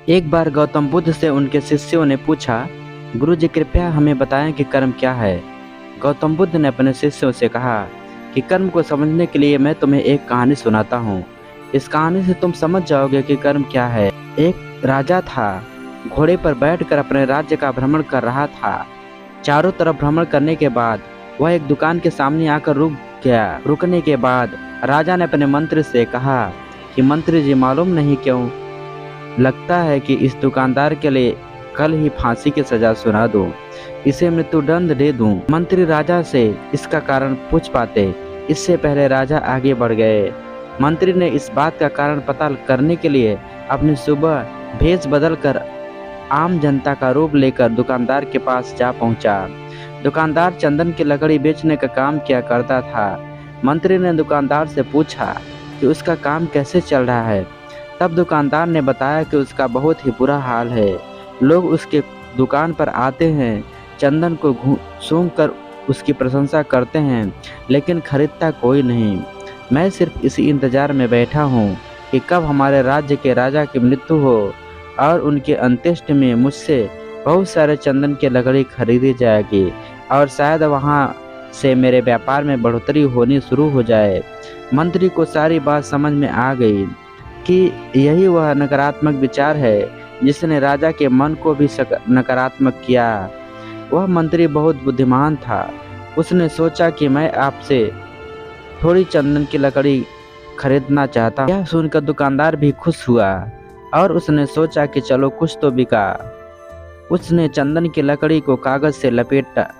एक बार गौतम बुद्ध से उनके शिष्यों ने पूछा, गुरु जी कृपया हमें बताएं कि कर्म क्या है। गौतम बुद्ध ने अपने शिष्यों से कहा कि कर्म को समझने के लिए मैं तुम्हें एक कहानी सुनाता हूँ। इस कहानी से तुम समझ जाओगे कि कर्म क्या है। एक राजा था, घोड़े पर बैठकर अपने राज्य का भ्रमण कर रहा था। चारों तरफ भ्रमण करने के बाद वह एक दुकान के सामने आकर रुक गया। रुकने के बाद राजा ने अपने मंत्री से कहा कि मंत्री जी, मालूम नहीं क्यों लगता है कि इस दुकानदार के लिए कल ही फांसी की सजा सुना दूं, इसे मृत्युदंड दे दूं। मंत्री राजा से इसका कारण पूछ पाते, इससे पहले राजा आगे बढ़ गए। मंत्री ने इस बात का कारण पता करने के लिए अपनी सुबह भेष बदलकर आम जनता का रूप लेकर दुकानदार के पास जा पहुंचा। दुकानदार चंदन की लकड़ी बेचने का काम किया करता था। मंत्री ने दुकानदार से पूछा कि उसका काम कैसे चल रहा है। तब दुकानदार ने बताया कि उसका बहुत ही बुरा हाल है। लोग उसके दुकान पर आते हैं, चंदन को सूंघ कर उसकी प्रशंसा करते हैं, लेकिन खरीदता कोई नहीं। मैं सिर्फ इसी इंतजार में बैठा हूँ कि कब हमारे राज्य के राजा की मृत्यु हो और उनके अंत्येष्टि में मुझसे बहुत सारे चंदन की लकड़ी खरीदी जाएगी और शायद वहाँ से मेरे व्यापार में बढ़ोतरी होनी शुरू हो जाए। मंत्री को सारी बात समझ में आ गई कि यही वह नकारात्मक विचार है जिसने राजा के मन को भी नकारात्मक किया। वह मंत्री बहुत बुद्धिमान था। उसने सोचा कि मैं आपसे थोड़ी चंदन की लकड़ी खरीदना चाहता हूँ। यह सुनकर दुकानदार भी खुश हुआ और उसने सोचा कि चलो कुछ तो बिका। उसने चंदन की लकड़ी को कागज से लपेटा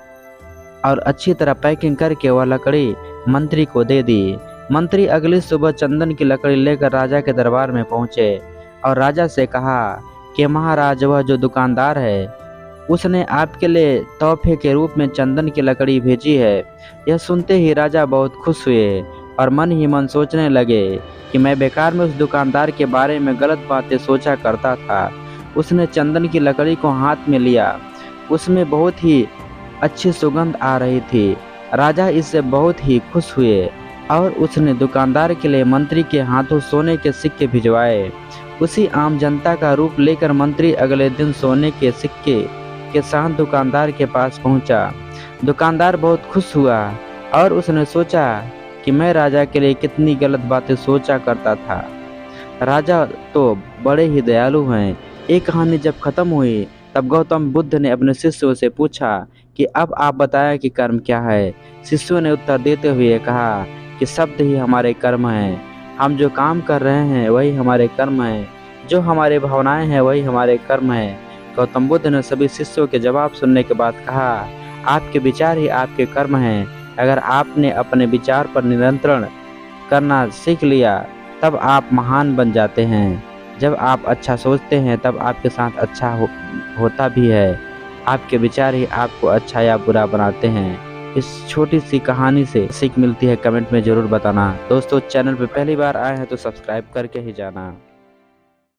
और अच्छी तरह पैकिंग करके वह लकड़ी मंत्री को दे दी। मंत्री अगली सुबह चंदन की लकड़ी लेकर राजा के दरबार में पहुंचे और राजा से कहा कि महाराज, वह जो दुकानदार है उसने आपके लिए तोहफे के रूप में चंदन की लकड़ी भेजी है। यह सुनते ही राजा बहुत खुश हुए और मन ही मन सोचने लगे कि मैं बेकार में उस दुकानदार के बारे में गलत बातें सोचा करता था। उसने चंदन की लकड़ी को हाथ में लिया, उसमें बहुत ही अच्छी सुगंध आ रही थी। राजा इससे बहुत ही खुश हुए और उसने दुकानदार के लिए मंत्री के हाथों सोने के सिक्के भिजवाए। उसी आम जनता का रूप लेकर मंत्री अगले दिन सोने के सिक्के के साथ दुकानदार के पास पहुंचा। दुकानदार बहुत खुश हुआ और उसने सोचा कि मैं राजा के लिए कितनी गलत बातें सोचा करता था। राजा तो बड़े ही दयालु हैं। ये कहानी जब खत्म हुई तब गौतम बुद्ध ने अपने शिष्यों से पूछा कि अब आप बताएं कि कर्म क्या है। शिष्यों ने उत्तर देते हुए कहा कि शब्द ही हमारे कर्म हैं। हम जो काम कर रहे हैं वही हमारे कर्म हैं, जो हमारी भावनाएं हैं वही हमारे कर्म हैं। गौतम बुद्ध ने सभी शिष्यों के जवाब सुनने के बाद कहा, आपके विचार ही आपके कर्म हैं। अगर आपने अपने विचार पर नियंत्रण करना सीख लिया तब आप महान बन जाते हैं। जब आप अच्छा सोचते हैं तब आपके साथ अच्छा होता भी है। आपके विचार ही आपको अच्छा या बुरा बनाते हैं। इस छोटी सी कहानी से सीख मिलती है, कमेंट में ज़रूर बताना। दोस्तों, चैनल पर पहली बार आए हैं तो सब्सक्राइब करके ही जाना।